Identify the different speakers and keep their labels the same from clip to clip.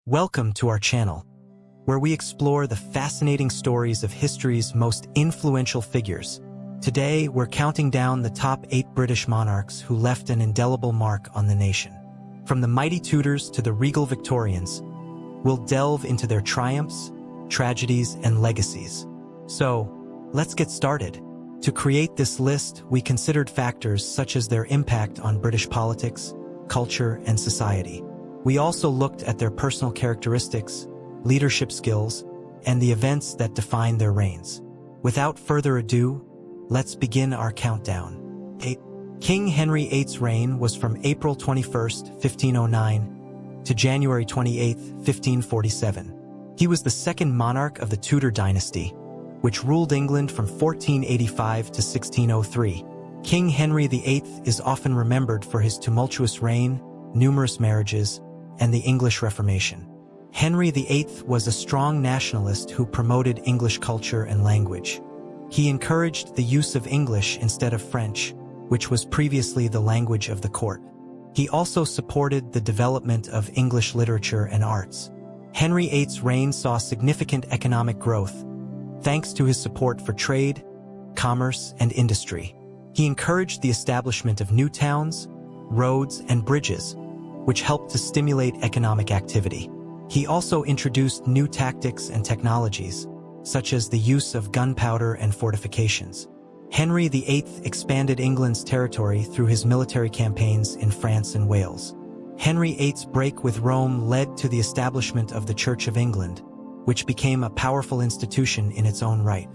Speaker 1: Welcome to our channel, where we explore the fascinating stories of history's most influential figures. Today, we're counting down the top 8 British monarchs who left an indelible mark on the nation. From the mighty Tudors to the regal Victorians, we'll delve into their triumphs, tragedies, and legacies. So, let's get started. To create this list, we considered factors such as their impact on British politics, culture, and society. We also looked at their personal characteristics, leadership skills, and the events that defined their reigns. Without further ado, let's begin our countdown. 8. King Henry VIII's reign was from April 21, 1509, to January 28, 1547. He was the second monarch of the Tudor dynasty, which ruled England from 1485 to 1603. King Henry VIII is often remembered for his tumultuous reign, numerous marriages, and the English Reformation. Henry VIII was a strong nationalist who promoted English culture and language. He encouraged the use of English instead of French, which was previously the language of the court. He also supported the development of English literature and arts. Henry VIII's reign saw significant economic growth, thanks to his support for trade, commerce, and industry. He encouraged the establishment of new towns, roads, and bridges, which helped to stimulate economic activity. He also introduced new tactics and technologies, such as the use of gunpowder and fortifications. Henry VIII expanded England's territory through his military campaigns in France and Wales. Henry VIII's break with Rome led to the establishment of the Church of England, which became a powerful institution in its own right.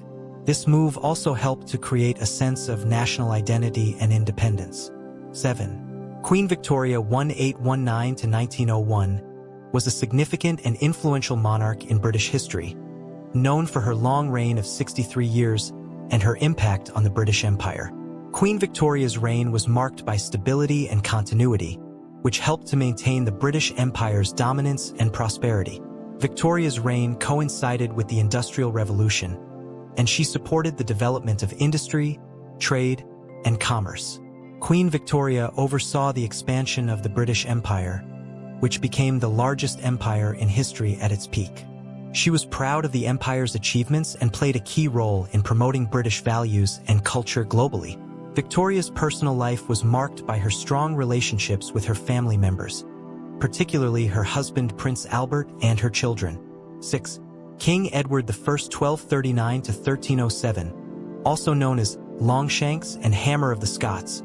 Speaker 1: This move also helped to create a sense of national identity and independence. 7. Queen Victoria 1819–1901 was a significant and influential monarch in British history, known for her long reign of 63 years and her impact on the British Empire. Queen Victoria's reign was marked by stability and continuity, which helped to maintain the British Empire's dominance and prosperity. Victoria's reign coincided with the Industrial Revolution, and she supported the development of industry, trade, and commerce. Queen Victoria oversaw the expansion of the British Empire, which became the largest empire in history at its peak. She was proud of the empire's achievements and played a key role in promoting British values and culture globally. Victoria's personal life was marked by her strong relationships with her family members, particularly her husband Prince Albert and her children. 6. King Edward I 1239–1307, also known as Longshanks and Hammer of the Scots,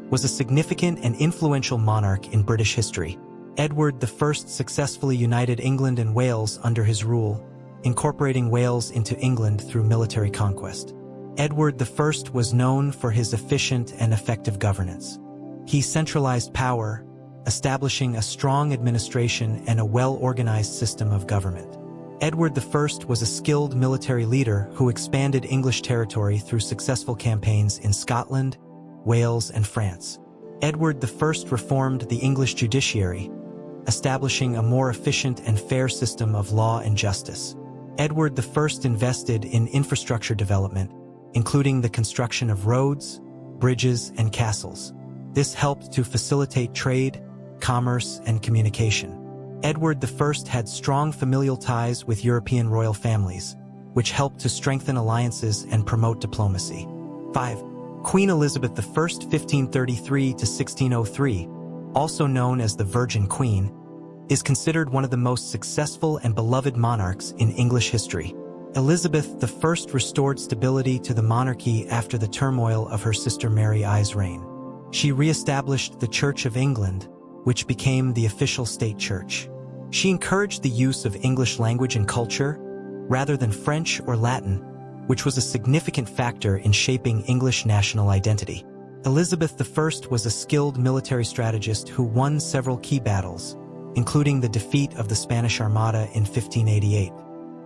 Speaker 1: was a significant and influential monarch in British history. Edward I successfully united England and Wales under his rule, incorporating Wales into England through military conquest. Edward I was known for his efficient and effective governance. He centralized power, establishing a strong administration and a well-organized system of government. Edward I was a skilled military leader who expanded English territory through successful campaigns in Scotland, Wales, and France. Edward I reformed the English judiciary, establishing a more efficient and fair system of law and justice. Edward I invested in infrastructure development, including the construction of roads, bridges, and castles. This helped to facilitate trade, commerce, and communication. Edward I had strong familial ties with European royal families, which helped to strengthen alliances and promote diplomacy. 5. Queen Elizabeth I 1533–1603, also known as the Virgin Queen, is considered one of the most successful and beloved monarchs in English history. Elizabeth I restored stability to the monarchy after the turmoil of her sister Mary I's reign. She re-established the Church of England, which became the official state church. She encouraged the use of English language and culture, rather than French or Latin, which was a significant factor in shaping English national identity. Elizabeth I was a skilled military strategist who won several key battles, including the defeat of the Spanish Armada in 1588.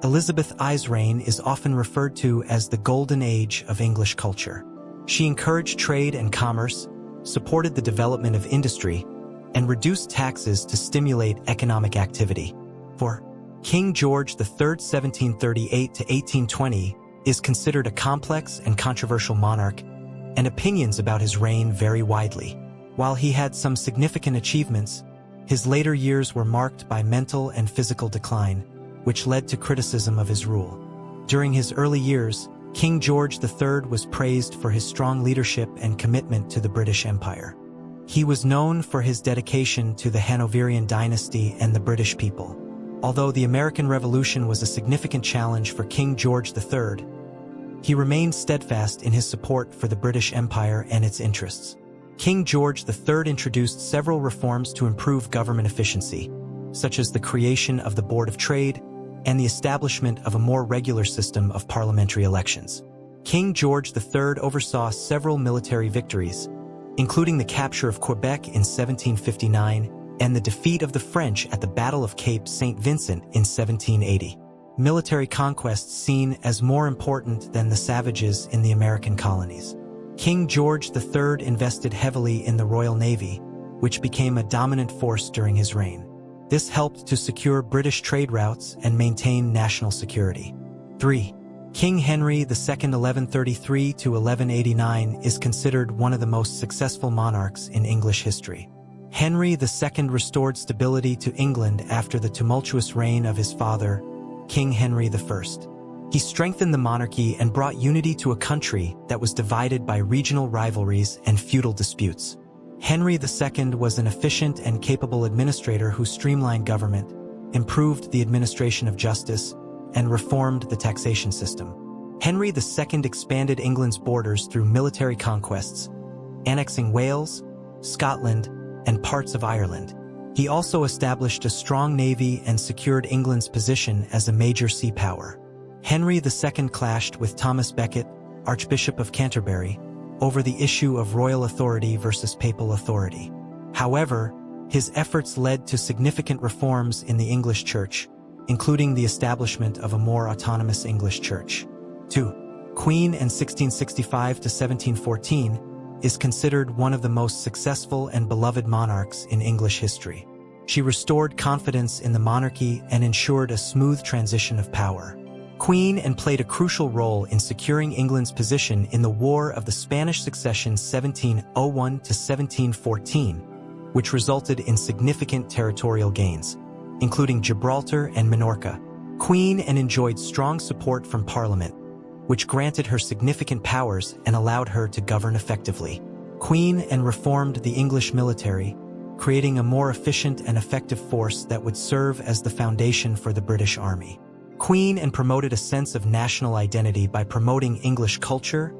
Speaker 1: Elizabeth I's reign is often referred to as the Golden Age of English culture. She encouraged trade and commerce, supported the development of industry, and reduced taxes to stimulate economic activity. 4. King George III 1738–1820 is considered a complex and controversial monarch, and opinions about his reign vary widely. While he had some significant achievements, His later years were marked by mental and physical decline, which led to criticism of his rule. During his early years, King George III was praised for his strong leadership and commitment to the British Empire. He was known for his dedication to the Hanoverian dynasty and the British people. Although the American Revolution was a significant challenge for King George III, he remained steadfast in his support for the British Empire and its interests. King George III introduced several reforms to improve government efficiency, such as the creation of the Board of Trade and the establishment of a more regular system of parliamentary elections. King George III oversaw several military victories, including the capture of Quebec in 1759 and the defeat of the French at the Battle of Cape St. Vincent in 1780. Military conquests seen as more important than the savages in the American colonies. King George III invested heavily in the Royal Navy, which became a dominant force during his reign. This helped to secure British trade routes and maintain national security. 3. King Henry II (1133 to 1189) is considered one of the most successful monarchs in English history. Henry II restored stability to England after the tumultuous reign of his father, King Henry I. He strengthened the monarchy and brought unity to a country that was divided by regional rivalries and feudal disputes. Henry II was an efficient and capable administrator who streamlined government, improved the administration of justice, and reformed the taxation system. Henry II expanded England's borders through military conquests, annexing Wales, Scotland, and parts of Ireland. He also established a strong navy and secured England's position as a major sea power. Henry II clashed with Thomas Becket, Archbishop of Canterbury, over the issue of royal authority versus papal authority. However, his efforts led to significant reforms in the English Church, including the establishment of a more autonomous English Church. 2. Queen in 1665 to 1714 is considered one of the most successful and beloved monarchs in English history. She restored confidence in the monarchy and ensured a smooth transition of power. Queen Anne played a crucial role in securing England's position in the War of the Spanish Succession 1701 to 1714, which resulted in significant territorial gains, including Gibraltar and Minorca. Queen Anne enjoyed strong support from Parliament, which granted her significant powers and allowed her to govern effectively. Queen Anne reformed the English military, creating a more efficient and effective force that would serve as the foundation for the British Army. Queen Anne promoted a sense of national identity by promoting English culture,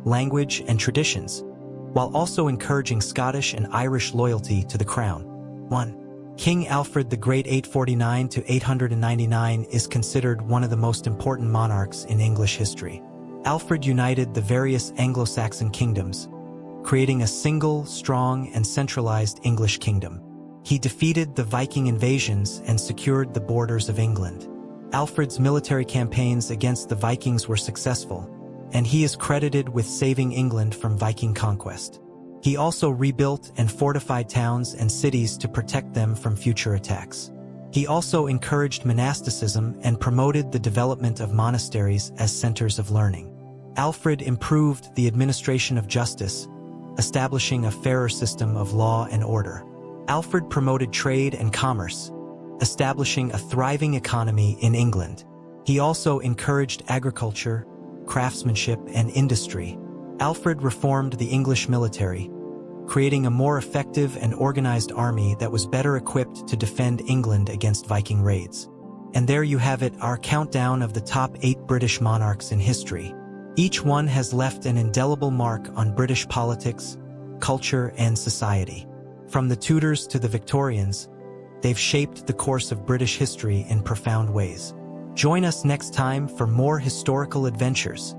Speaker 1: language, and traditions, while also encouraging Scottish and Irish loyalty to the crown. 1. King Alfred the Great (849 to 899) is considered one of the most important monarchs in English history. Alfred united the various Anglo-Saxon kingdoms, creating a single, strong, and centralized English kingdom. He defeated the Viking invasions and secured the borders of England. Alfred's military campaigns against the Vikings were successful, and he is credited with saving England from Viking conquest. He also rebuilt and fortified towns and cities to protect them from future attacks. He also encouraged monasticism and promoted the development of monasteries as centers of learning. Alfred improved the administration of justice, establishing a fairer system of law and order. Alfred promoted trade and commerce, establishing a thriving economy in England. He also encouraged agriculture, craftsmanship, and industry. Alfred reformed the English military, creating a more effective and organized army that was better equipped to defend England against Viking raids. And there you have it, our countdown of the top 8 British monarchs in history. Each one has left an indelible mark on British politics, culture, and society. From the Tudors to the Victorians, they've shaped the course of British history in profound ways. Join us next time for more historical adventures.